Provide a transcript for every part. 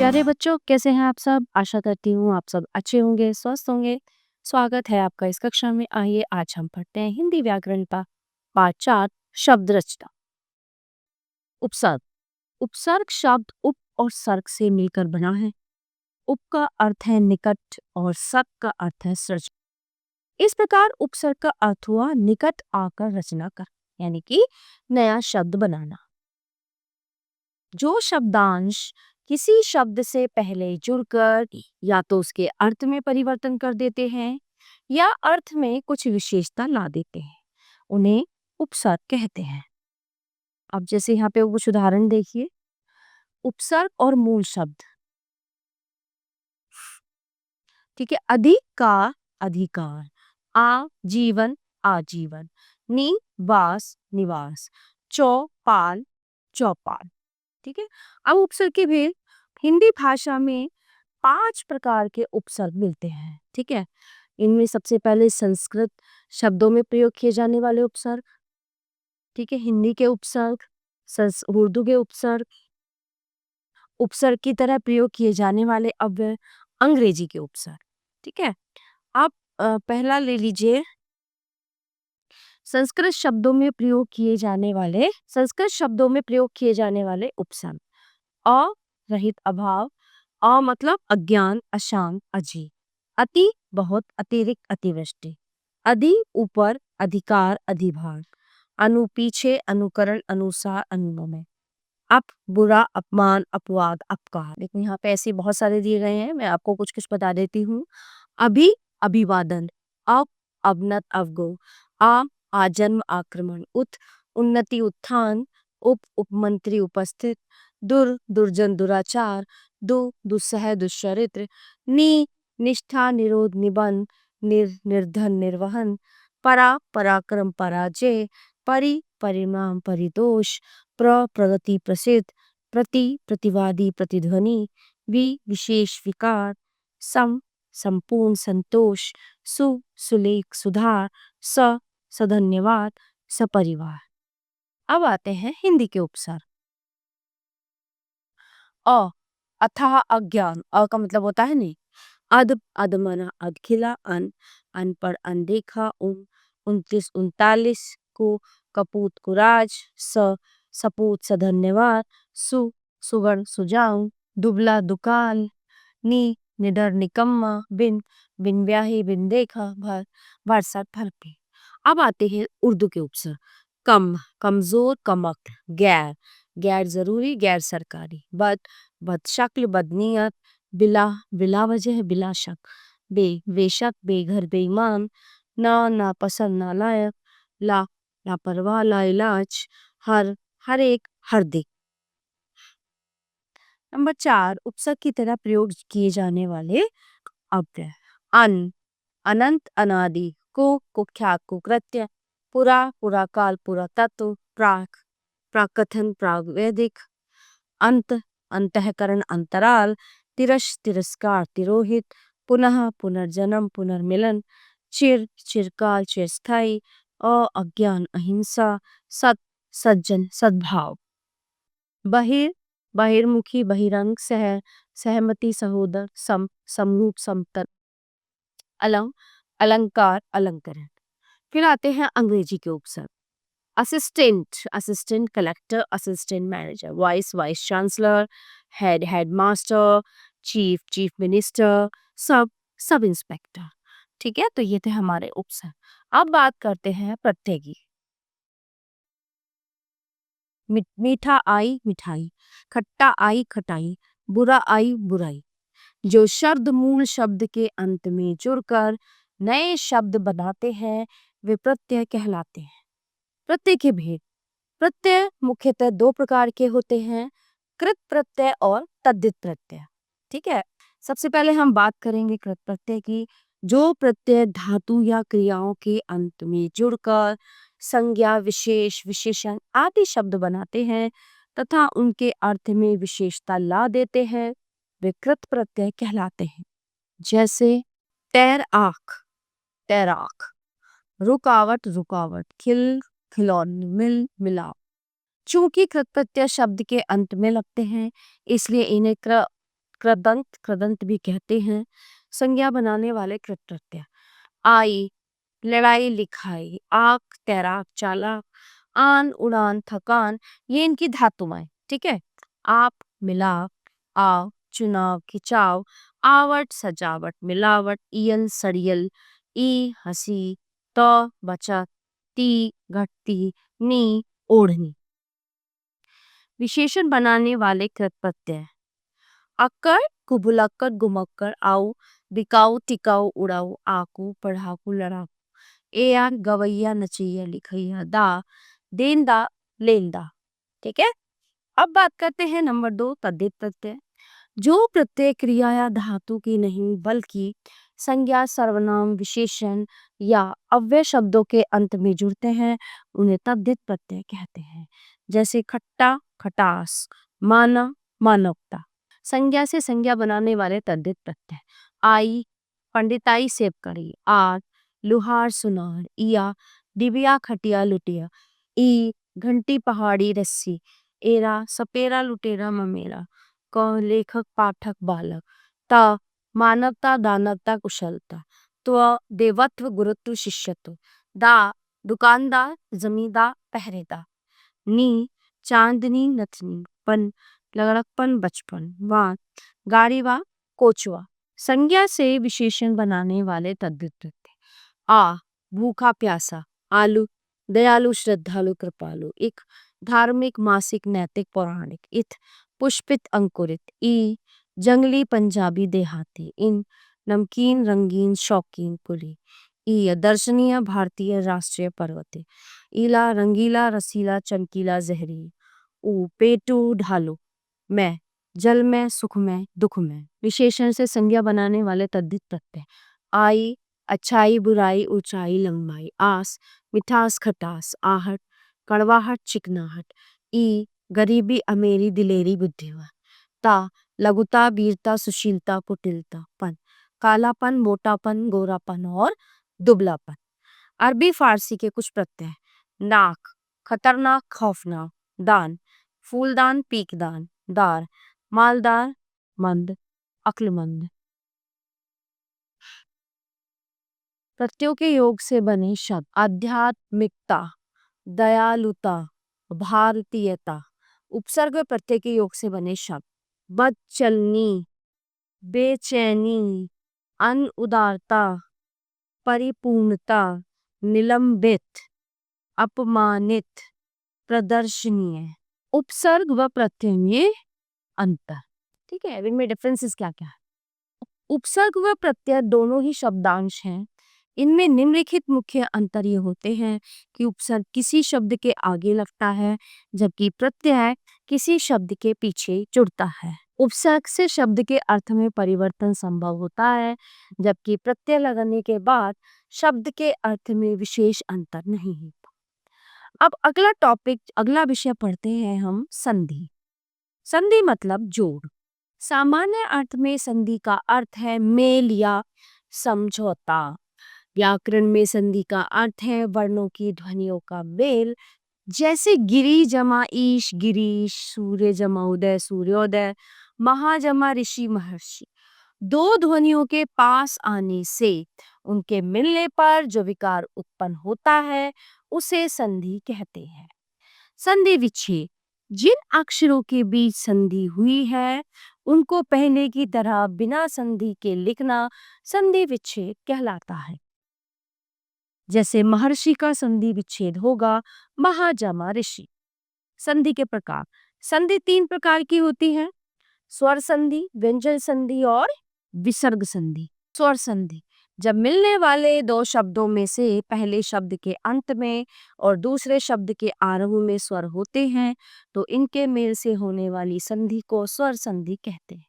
प्यारे बच्चों, कैसे हैं आप सब? आशा करती हूँ आप सब अच्छे होंगे, स्वस्थ होंगे। स्वागत है आपका इस कक्षा में। आइए आज हम पढ़ते हैं हिंदी व्याकरण का पाठ 4 शब्द रचना। उपसर्ग। उपसर्ग शब्द उप और सर्ग से मिलकर बना है। उप का अर्थ है निकट और सर्ग का अर्थ है सृजन। इस प्रकार उपसर्ग का अर्थ हुआ निकट आकर रचना कर, यानी कि नया शब्द बनाना। जो शब्दांश किसी शब्द से पहले जुड़कर या तो उसके अर्थ में परिवर्तन कर देते हैं या अर्थ में कुछ विशेषता ला देते हैं, उन्हें उपसर्ग कहते हैं। अब जैसे यहाँ पे कुछ उदाहरण देखिए। उपसर्ग और मूल शब्द, ठीक है। अधिक का अधिकार, आजीवन आजीवन, निवास निवास, चौपाल चौपाल, ठीक है। अब उपसर्ग के भेद। हिंदी भाषा में 5 प्रकार के उपसर्ग मिलते हैं, ठीक है। इनमें सबसे पहले संस्कृत शब्दों में प्रयोग किए जाने वाले उपसर्ग, ठीक है। हिंदी के उपसर्ग, उर्दू के उपसर्ग, उपसर्ग की तरह प्रयोग किए जाने वाले अव्यय, अंग्रेजी के उपसर्ग, ठीक है। आप पहला ले लीजिए। संस्कृत शब्दों में प्रयोग किए जाने वाले उपसर्ग। अ रहित अभाव, अ मतलब अज्ञान, अशांत, अजीब। अति बहुत, अतिरिक्त, अतिवृष्टि। अधि ऊपर, अधिकार, अधिभार। अनु पीछे, अनुकरण, अनुसार, अनुनय। अप बुरा, अपमान, अपवाद, अपकार। लेकिन यहाँ पे ऐसे बहुत सारे दिए गए हैं, मैं आपको कुछ कुछ बता देती हूँ। अभि अभिवादन, अप अवनत, अवगो। आजन्म, आक्रमण। उन्नति, उत्थान। उपमंत्री, उपस्थित। दुर्जन, दुराचार। दुस्सह, दुश्चरित्र। निष्ठा, निरोध, निबंध। निर्धन, निर्वहन। पराक्रम, पराजय। परिणाम, परितोष। प्रगति, प्रसिद्ध। प्रतिवादी, प्रतिध्वनि। विशेष, विकार। संपूर्ण, संतोष। सुलेख, सुधार। सधन्यवाद, सपरिवार। अब आते हैं हिंदी के उपसर्ग। अ अथाह, अज्ञान, अ का मतलब होता है नहीं। अधमना, अधखिला। अनपढ़, अनदेखा। 29 39 कपूत, कुराज। सपूत, सधन्यवाद। सुगण, सुजाऊं। दुबला, दुकाल। निडर, निकम्मा। बिन ब्याही, बिन देखा। भरसक, भरपे। अब आते हैं उर्दू के उपसर्ग। कमजोर, कमक। गैर जरूरी, गैर सरकारी। बदशक्ल, बदनीयत। बिला वजह, बिला शक। बेशक, बेघर, बेईमान। नापसंद, नालायक। लापरवाह, लाइलाज। हर एक, हर दिक। नंबर 4, उपसर्ग की तरह प्रयोग किए जाने वाले अव्यय। अनंत, अनादि। कुख्यात, कुकृत्य। पुराकाल, पुरातत्व। प्राकथन, प्रागवैदिक। अंतःकरण, अंतराल। तिरस्कार, तिरोहित। पुनर्जन्म, पुनर्मिलन। चिरकाल, चिरस्थायी। अज्ञान, अहिंसा। सज्जन, सद्भाव। बहिर्मुखी, बहिरंग। सहमति, सहोदर। समरूप, समतल। अलंकार, अलंकरण। फिर आते हैं अंग्रेजी के उपसर्ग। Assistant collector, assistant manager. Vice chancellor. Headmaster. Chief minister. Sub inspector, ठीक है। तो ये थे हमारे उपसर्ग। अब बात करते हैं प्रत्यय की। मीठा आई, मिठाई। खट्टा आई, खटाई। बुरा आई, बुराई। जो शब्द मूल शब्द के अंत में जुड़कर नए शब्द बनाते हैं वे प्रत्यय कहलाते हैं। प्रत्यय के भेद। प्रत्यय मुख्यतः 2 प्रकार के होते हैं, कृत प्रत्यय और तद्धित प्रत्यय, ठीक है। सबसे पहले हम बात करेंगे कृत प्रत्यय की। जो प्रत्यय धातु या क्रियाओं के अंत में जुड़कर संज्ञा, विशेष, विशेषण आदि शब्द बनाते हैं तथा उनके अर्थ में विशेषता ला देते हैं वे कृत प्रत्यय कहलाते हैं। जैसे तैराक, तैराक। रुकावट, रुकावट। खिलौने, मिलाप। चूंकि कृत प्रत्यय शब्द के अंत में लगते हैं इसलिए इन्हें कृदंत, कृदंत भी कहते हैं। संज्ञा बनाने वाले कृत प्रत्यय आई, लड़ाई लिखाई, आक तैराक चालाक, आन उड़ान थकान, ये इनकी धातुएं। ठीक है। आप मिलाप, आव चुनाव खिंचाव, आवट सजावट मिलावट, इयल सड़ियल, ई हंसी, तो बचत, ती घटती, नी ओढ़नी। विशेषण बनाने वाले कृत प्रत्यय अक्कड़, कुबुलक्कड़, घुमक्कड़, आऊ, बिकाऊ, टिकाऊ, उड़ाऊ, आकू, पढ़ाकू, लड़ाकू, एयार, गवैया, नचैया, लिखैया, दा, देनदा, लेनदा। ठीक है। अब बात करते हैं नंबर 2 तद्धित प्रत्यय। जो प्रत्यय क्रिया या धातु की नहीं बल्कि संज्ञा, सर्वनाम, विशेषण या अव्यय शब्दों के अंत में जुड़ते हैं उन्हें तद्धित प्रत्यय कहते हैं। जैसे खट्टा, खटास, माना, मानवता। संज्ञा से संज्ञा बनाने वाले तद्धित प्रत्यय आई, पंडिताई सेवकड़ी, आर, लुहार सुनार, इया, डिबिया खटिया लुटिया, ई, घंटी पहाड़ी रस्सी, एरा, सपेरा लुटेरा ममेरा, क, लेखक पाठक बालक, ता, मानवता दानवता कुशलता, त्व, देवत्व गुरुत्व शिष्यत्व, दा, दुकानदार जमींदार पहरेदार, नी, चांदनी नथनी, पन, लड़कपन बचपन, वा, गाड़ीवा कोचवा। संज्ञा से विशेषण बनाने वाले तद्धित प्रत्यय आ, भूखा प्यासा, आलू, दयालु श्रद्धालु कृपालु, एक, धार्मिक मासिक नैतिक पौराणिक, इत, पुष्पित अंकुरित, ई, जंगली पंजाबी देहाती, इन, नमकीन रंगीन शौकीन कुली, ई, दर्शनीय भारतीय राष्ट्रीय पर्वत, ईला रंगीला रसीला चमकीला जहरी, ऊ, पेटू ढालू, मैं, जल में सुख में दुख में। विशेषण से संज्ञा बनाने वाले तद्धित प्रत्यय आई, अच्छाई बुराई ऊंचाई लंबाई, आस, मिठास खटास, आहट, कड़वाहट चिकनाहट, ई, गरीबी अमेरी दिलेरी बुद्धिमान, ता, लघुता वीरता सुशीलता कुटिलता, पन, कालापन मोटापन गोरापन और दुबलापन। अरबी फारसी के कुछ प्रत्यय नाक, खतरनाक खौफनाक, दान, फूलदान पीकदान, दार, मालदार मंद, अक्लमंद। प्रत्ययों के योग से बने शब्द आध्यात्मिकता, दयालुता, भारतीयता। उपसर्ग प्रत्यय के योग से बने शब्द बदचलनी, बेचैनी, अनउदारता, परिपूर्णता, निलंबित, अपमानित, प्रदर्शनीय। उपसर्ग व प्रत्यय में अंतर। ठीक है। इनमें डिफरेंसेस क्या क्या है? उपसर्ग व प्रत्यय दोनों ही शब्दांश हैं। इनमें निम्नलिखित मुख्य अंतर ये होते हैं कि उपसर्ग किसी शब्द के आगे लगता है जबकि प्रत्यय किसी शब्द के पीछे जुड़ता है। उपसर्ग से शब्द के अर्थ में परिवर्तन संभव होता है जबकि प्रत्यय लगने के बाद शब्द के अर्थ में विशेष अंतर नहीं होता। अब अगला टॉपिक, अगला विषय पढ़ते हैं हम संधि। संधि मतलब जोड़। सामान्य अर्थ में संधि का अर्थ है मेल या समझौता। व्याकरण में संधि का अर्थ है वर्णों की ध्वनियों का मेल। जैसे गिरी जमा ईश गिरीश, सूर्य जमा उदय सूर्योदय, महा जमा ऋषि महर्षि। दो ध्वनियों के पास आने से उनके मिलने पर जो विकार उत्पन्न होता है उसे संधि कहते हैं। संधि विच्छेद, जिन अक्षरों के बीच संधि हुई है उनको पहले की तरह बिना संधि के लिखना संधि विच्छेद कहलाता है। जैसे महर्षि का संधि विच्छेद होगा महाजमा ऋषि। संधि के प्रकार, संधि 3 प्रकार की होती है, स्वर संधि, व्यंजन संधि और विसर्ग संधि। स्वर संधि, जब मिलने वाले दो शब्दों में से पहले शब्द के अंत में और दूसरे शब्द के आरंभ में स्वर होते हैं तो इनके मेल से होने वाली संधि को स्वर संधि कहते हैं।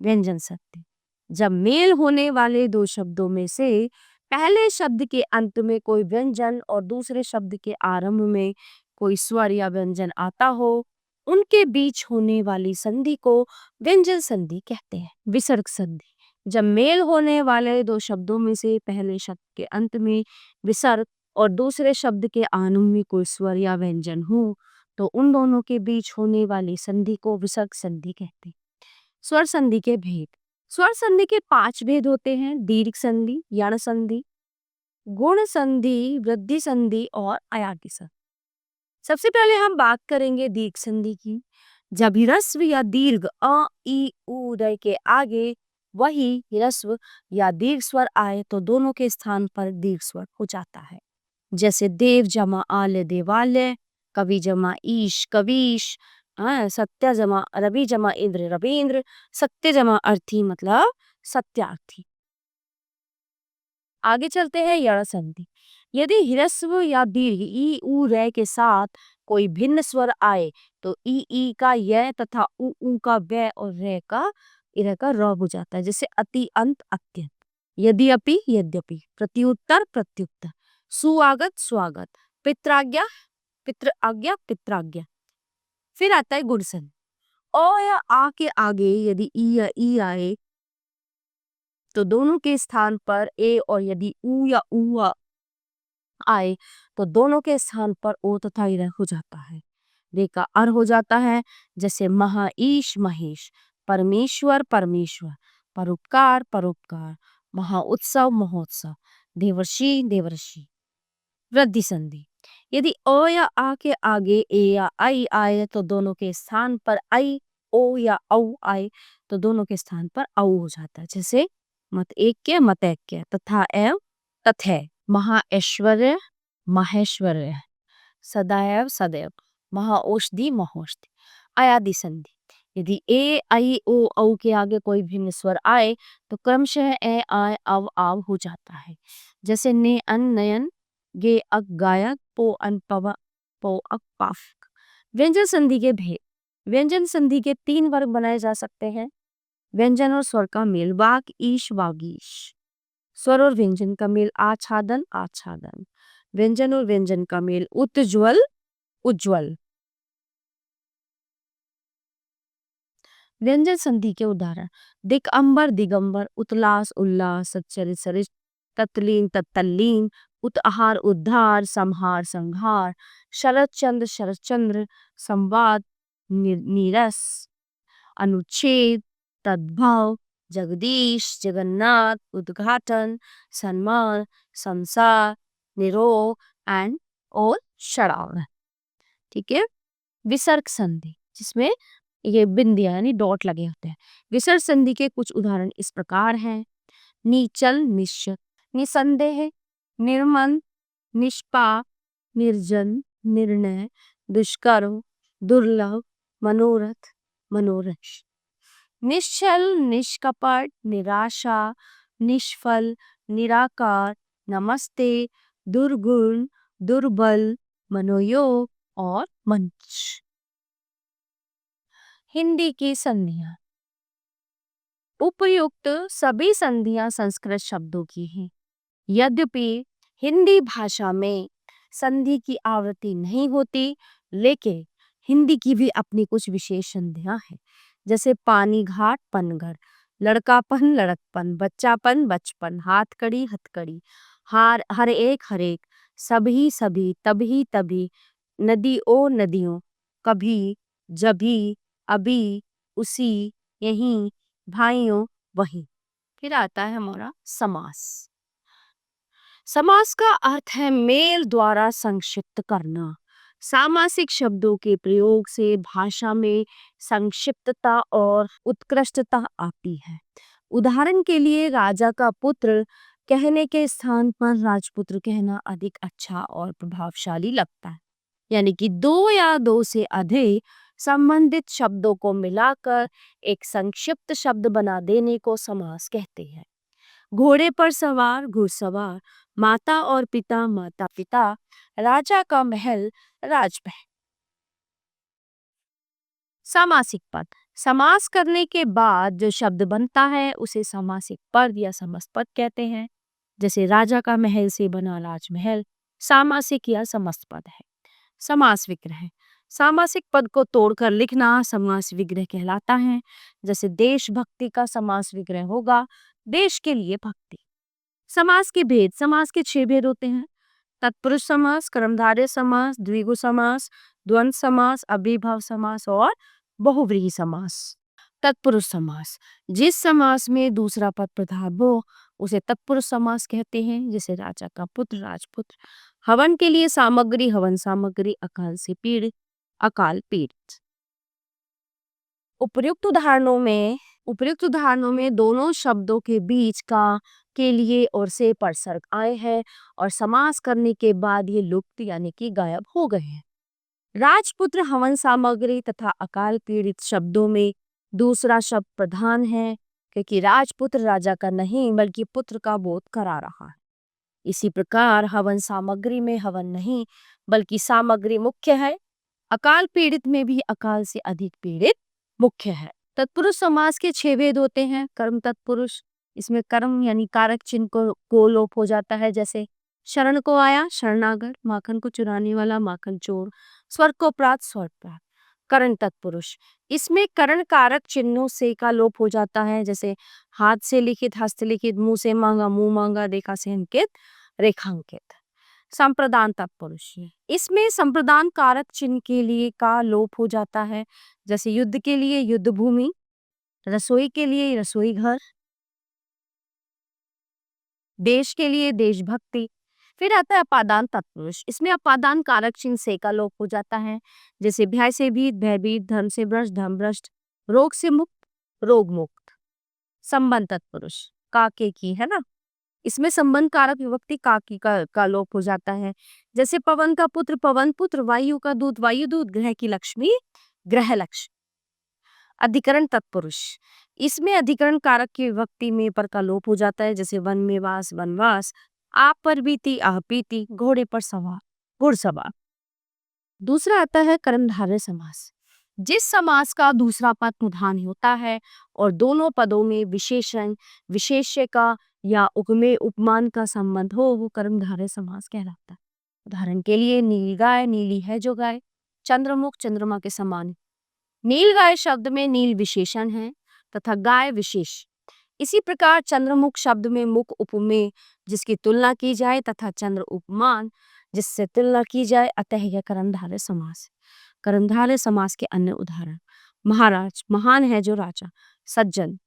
व्यंजन संधि, जब मेल होने वाले दो शब्दों में से पहले शब्द के अंत में कोई व्यंजन और दूसरे शब्द के आरंभ में कोई स्वर या व्यंजन आता हो उनके बीच होने वाली संधि को व्यंजन संधि कहते हैं। विसर्ग संधि, जब मेल होने वाले दो शब्दों में से पहले शब्द के अंत में विसर्ग और दूसरे शब्द के आरंभ में कोई स्वर या व्यंजन हो तो उन दोनों के बीच होने वाली संधि को विसर्ग संधि कहते हैं। स्वर संधि के भेद। स्वर संधि के 5 भेद होते हैं: दीर्घ संधि, यण संधि, गुण संधि, वृद्धि संधि और अयाज्ञ संधि। सबसे पहले हम बात करेंगे दीर्घ संधि की। जब ह्रस्व या दीर्घ अ, ई, उ, रै के आगे वही ह्रस्व या दीर्घ स्वर आए तो दोनों के स्थान पर दीर्घ स्वर हो जाता है। जैसे देव जमा आल्य देवालय, कवि जमा ईश कवीश, सत्य जमा रवि जमा इंद्र रवींद्र, सत्य जमा अर्थी मतलब सत्यार्थी। आगे चलते हैं यण संधि। यदि ह्रस्व या दीर्घ ई उ रै के साथ कोई भिन्न स्वर आए तो ई का य तथा उ का व और रै का इधर का र हो जाता है। जैसे अति अंत अत्यंत, यद्यपि यद्यपि, प्रत्युत्तर प्रत्युत्तर, सुआगत स्वागत, पित्राज्ञा पित्र आज्ञा पित्राज्ञा। फिर आता है गुण संधि। अ या आ के आगे यदि ई या ई आए तो दोनों के स्थान पर ए, और यदि उ या उ आए तो दोनों के स्थान पर ओ तथा इर हो जाता है। रे का अर हो जाता है। जैसे महाईश महेश, परमेश्वर परमेश्वर, परोपकार परोपकार, महाउत्सव महोत्सव, देवर्षि देवर्षि। वृद्धि संधि। यदि अ या आ के आगे ए या आई आए तो दोनों के स्थान पर आई, ओ या औ आए तो दोनों के स्थान पर औ हो जाता है। जैसे मत एक के मत एक के, तथा एव तथै, महाऐश्वर्य माहेश्वर्य, सदैव सदैव, महाऔषधि महौषधि। अयादि संधि। यदि ए आई ओ औ के आगे कोई भिन्न स्वर आए तो क्रमशः ए आय अव आव हो जाता है। जैसे ने अन नयन, गे अक गायक, पो अन पव पो अक पाफ। व्यंजन संधि के भेद। व्यंजन संधि के 3 वर्ग बनाए जा सकते हैं: व्यंजन और स्वर का मेल, वाक ईश वागीश। स्वर और व्यंजन का मेल, आच्छादन आच्छादन। व्यंजन और व्यंजन का मेल, उत्ज्वल उज्ज्वल। व्यंजन संधि के उदाहरण: दिक अंबर दिगंबर, उतलास उल्लास, सच्चरित सरित, तत्लीन तत्तल्लीन, उतहार उद्धार, संहार संहार, शरद चंद्र शरद चंद्र, संवाद नीरस, अनुच्छेद, तद्भव, जगदीश जगन्नाथ, उद्घाटन, सन्मान, संसार, निरोग एंड और शराब। ठीक है। विसर्ग संधि, जिसमें ये बिंदियां यानी डॉट लगे होते हैं। विसर्ग संधि के कुछ उदाहरण इस प्रकार हैं: निचल निश्चल, निसंदेह, निर्मल, निष्पाप, निर्जन, निर्णय, दुष्कर्म, दुर्लभ, मनोरथ, मनोरथ। निश्चल निष्कपट, निराशा, निष्फल, निराकार, नमस्ते, दुर्गुण, दुर्बल, मनोयोग और मंच। हिंदी की संधियां। उपयुक्त सभी संधियां संस्कृत शब्दों की हैं। यद्यपि हिंदी भाषा में संधि की आवृत्ति नहीं होती, लेकिन हिंदी की भी अपनी कुछ विशेष संधियां हैं। जैसे पानी घाट पनघर, लड़कापन लड़कपन, बच्चापन बचपन, हाथकड़ी हथकड़ी, हार हर एक हरेक, सभी सभी, तभी तभी, नदी ओ नदियों, कभी, जभी, अभी, उसी, यहीं, भाइयों, वहीं। फिर आता है हमारा समास। समास का अर्थ है मेल द्वारा संक्षिप्त करना। सामासिक शब्दों के प्रयोग से भाषा में संक्षिप्तता और उत्कृष्टता आती है। उदाहरण के लिए राजा का पुत्र कहने के स्थान पर राजपुत्र कहना अधिक अच्छा और प्रभावशाली लगता है। यानी कि दो या दो से अधिक संबंधित शब्दों को मिलाकर एक संक्षिप्त शब्द बना देने को समास कहते हैं। घोड़े पर सवार घुड़सवार, माता और पिता माता पिता, राजा का महल राजमहल। सामासिक पद। समास करने के बाद जो शब्द बनता है उसे सामासिक पद या समस्त पद कहते हैं। जैसे राजा का महल से बना राजमहल, सामासिक या समस्त पद है। समास विग्रह। सामासिक पद को तोड़कर लिखना समास विग्रह कहलाता है। जैसे देशभक्ति का समास विग्रह होगा, देश के लिए भक्ति। समास के भेद। समास के 6 भेद होते हैं: तत्पुरुष समास, कर्मधारय समास, द्विगु समास, द्वंद्व समास, अव्ययीभाव समास और बहुव्रीहि समास। तत्पुरुष समास, जिस समास में दूसरा पद प्रधान हो उसे तत्पुरुष समास कहते हैं। जैसे राजा का पुत्र, राजपुत्र। हवन के लिए सामग्री, हवन सामग्री। अकाल से पीड़ित, अकाल पीड़ित। उपर्युक्त उदाहरणों में दोनों शब्दों के बीच का, के लिए और से परसर्ग आए हैं और समास करने के बाद ये लुप्त यानी कि गायब हो गए हैं। राजपुत्र, हवन सामग्री तथा अकाल पीड़ित शब्दों में दूसरा शब्द प्रधान है, क्योंकि राजपुत्र राजा का नहीं बल्कि पुत्र का बोध करा रहा है। इसी प्रकार हवन सामग्री में हवन नहीं बल्कि सामग्री मुख्य है। अकाल पीड़ित में भी अकाल से अधिक पीड़ित मुख्य है। तत्पुरुष समास के 6 भेद होते हैं। कर्म तत्पुरुष, इसमें कर्म यानी कारक चिन्ह को लोप हो जाता है। जैसे शरण को आया, शरणागत। माखन को चुराने वाला, माखन चोर। स्वर्ग को प्राप्त, स्वर्ग प्राप्त। करण तत्पुरुष, इसमें करण कारक चिन्हों से का लोप हो जाता है। जैसे हाथ से लिखित, हस्तलिखित। मुंह से मांगा, मुंह मांगा। रेखा से अंकित, रेखांकित। संप्रदान तत्पुरुष, इसमें संप्रदान कारक चिन्ह के लिए का लोप हो जाता है। जैसे युद्ध के लिए युद्ध भूमि, रसोई के लिए रसोई घर, देश के लिए देशभक्ति। फिर आता है अपादान तत्पुरुष, इसमें अपादान कारक चिन्ह से का लोप हो जाता है। जैसे भय से भीत, भयभीत। धर्म से भ्रष्ट, धर्म भ्रष्ट। रोग से मुक्त, रोग मुक्त। संबंध तत्पुरुष, काके की है ना, इसमें संबंध कारक विभक्ति काकी का लोप हो जाता है। जैसे पवन का पुत्र, पवन पुत्र। वायु का दूत, वायु दूत। ग्रह की लक्ष्मी, ग्रह लक्ष्मी। अधिकरण तत्पुरुष, इसमें अधिकरण कारक की विभक्ति में पर का लोप हो जाता है। जैसे वन में वास, वनवास। आप पर बीती, आह पीती। घोड़े पर सवार, घुड़सवार। दूसरा आता है कर्मधारय समास, जिस समास का दूसरा पद प्रधान होता है और दोनों पदों में विशेषण, विशेष्य का या उपमेय उपमान का संबंध हो, वो कर्मधारय समास कहलाता है। उदाहरण के लिए नील गाय, नीली है जो गाय। चंद्रमुख, चंद्रमा के समान। नील गाय शब्द में नील विशेषण है तथा गाय विशेष। इसी प्रकार चंद्रमुख शब्द में मुख उपमेय जिसकी तुलना की जाए तथा चंद्र उपमान जिससे तुलना की जाए, अतः यह कर्मधारय समास। कर्मधारय समास के अन्य उदाहरण, महाराज, महान है जो राजा। सज्जन,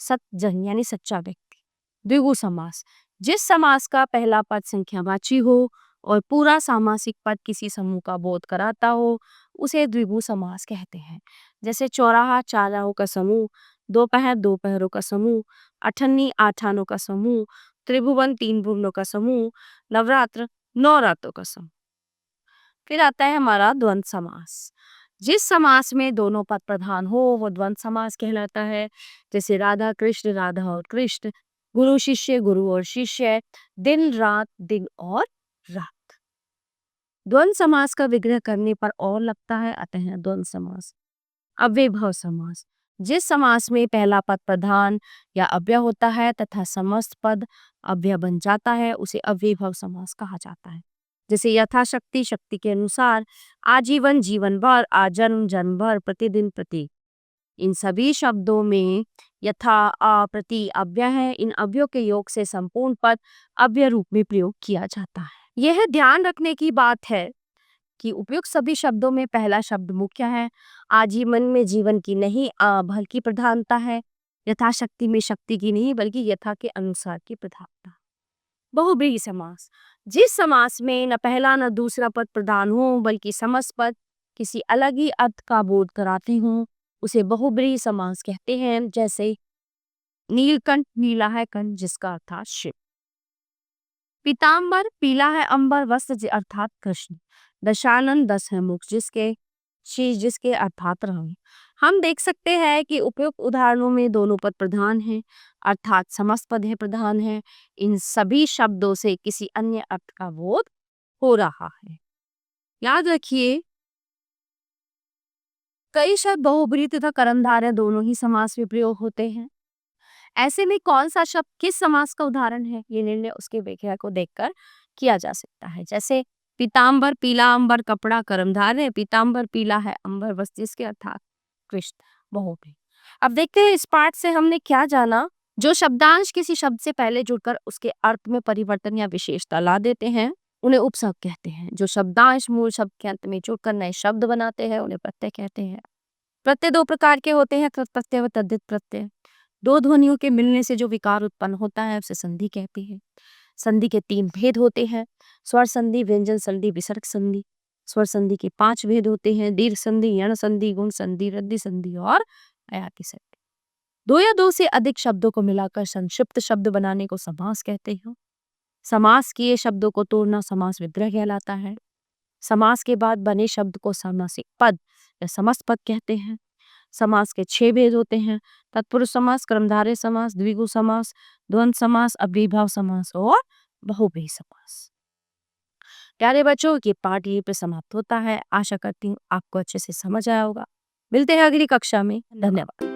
सज्जन यानी सच्चा व्यक्ति। द्विगु समास, जिस समास का पहला पद संख्यावाची हो और पूरा सामासिक पद किसी समूह का बोध कराता हो, उसे द्विगु समास कहते हैं। जैसे चौराहा, चाराहों का समूह। दोपहर, दोपहरों का समूह। अठन्नी, आठानों का समूह। त्रिभुवन, 3 भुवनों का समूह। नवरात्र, 9 रातों का समूह। फिर आता है हमारा द्वंद्व समास, जिस समास में दोनों पद प्रधान हो वो द्वंद्व समास कहलाता है। जैसे राधा कृष्ण, राधा और कृष्ण। गुरु शिष्य, गुरु और शिष्य। दिन रात, दिन और रात। द्वंद्व समास का विग्रह करने पर और लगता है, अतः द्वंद्व समास। अव्ययभाव समास, जिस समास में पहला पद प्रधान या अव्यय होता है तथा समस्त पद अव्यय बन जाता है, उसे अव्ययभाव समास कहा जाता है। जैसे यथाशक्ति, शक्ति के अनुसार। आजीवन, जीवन भर। आजन्म, जन्म भर। प्रतिदिन, प्रति। इन सभी शब्दों में यथा, आ, प्रति अव्यय है। इन अव्ययों के योग से संपूर्ण पद अव्यय रूप में प्रयोग किया जाता है। यह ध्यान रखने की बात है कि उपयुक्त सभी शब्दों में पहला शब्द मुख्य है। आजीवन में जीवन की नहीं भल की प्रधानता है। यथाशक्ति में शक्ति की नहीं बल्कि यथा के अनुसार की प्रधानता। बहुब्रीहि समास, जिस समास में न पहला न दूसरा पद प्रधान हो बल्कि समस्त पद किसी अलग ही अर्थ का बोध कराते हों, उसे बहुब्रीहि समास कहते हैं। जैसे नीलकंठ, नीला है कंठ जिसका अर्थात शिव। पीतांबर, पीला है अंबर वस्त्र अर्थात कृष्ण। दशानन, 10 है मुख जिसके, शीश जिसके अर्थात रंग। हम देख सकते हैं कि उपयुक्त उदाहरणों में दोनों पद प्रधान हैं, अर्थात समस्त पद है प्रधान है। इन सभी शब्दों से किसी अन्य अर्थ का बोध हो रहा है। याद रखिए, कई शब्द बहुब्रीहि तथा कर्मधारय दोनों ही समास में प्रयोग होते हैं। ऐसे में कौन सा शब्द किस समास का उदाहरण है, ये निर्णय उसके व्याख्या को देखकर किया जा सकता है। जैसे पीतांबर, पीला अंबर कपड़ा कर्मधारय। पीतांबर पीला है अंबर वस्त्र जिसके अर्थात कृष्ण, बहुब्रीहि। अब देखते हैं इस पाठ से हमने क्या जाना। जो शब्दांश किसी शब्द से पहले जुड़कर उसके अर्थ में परिवर्तन या विशेषता ला देते हैं, उन्हें उपसर्ग कहते हैं। जो शब्दांश मूल शब्द के अंत में जुड़कर नए शब्द बनाते हैं, उन्हें प्रत्यय कहते हैं। प्रत्यय दो प्रकार के होते हैं, कृत प्रत्यय व तद्धित प्रत्यय। दो ध्वनियों के मिलने से जो विकार उत्पन्न होता है उसे संधि कहते हैं। संधि के 3 भेद होते हैं, स्वर संधि, व्यंजन संधि, विसर्ग संधि। स्वर संधि के 5 भेद होते हैं, दीर्घ संधि, यण संधि, गुण संधि, रद्धि संधि और अयाति संधि। 2 या 2 से अधिक शब्दों को मिलाकर संक्षिप्त शब्द बनाने को समास कहते हैं। समास किए शब्दों को तोड़ना समास विग्रह कहलाता है। समास के बाद बने शब्द को सामासिक पद या समस्त पद कहते हैं। समास के 6 भेद होते हैं, तत्पुरुष समास, कर्मधारय समास, द्विगु समास, द्वंद्व समास, अव्ययीभाव समास और बहुव्रीहि समास। प्यारे बच्चों, ये पाठ यहीं पे समाप्त होता है। आशा करती हूँ आपको अच्छे से समझ आया होगा। मिलते हैं अगली कक्षा में। धन्यवाद।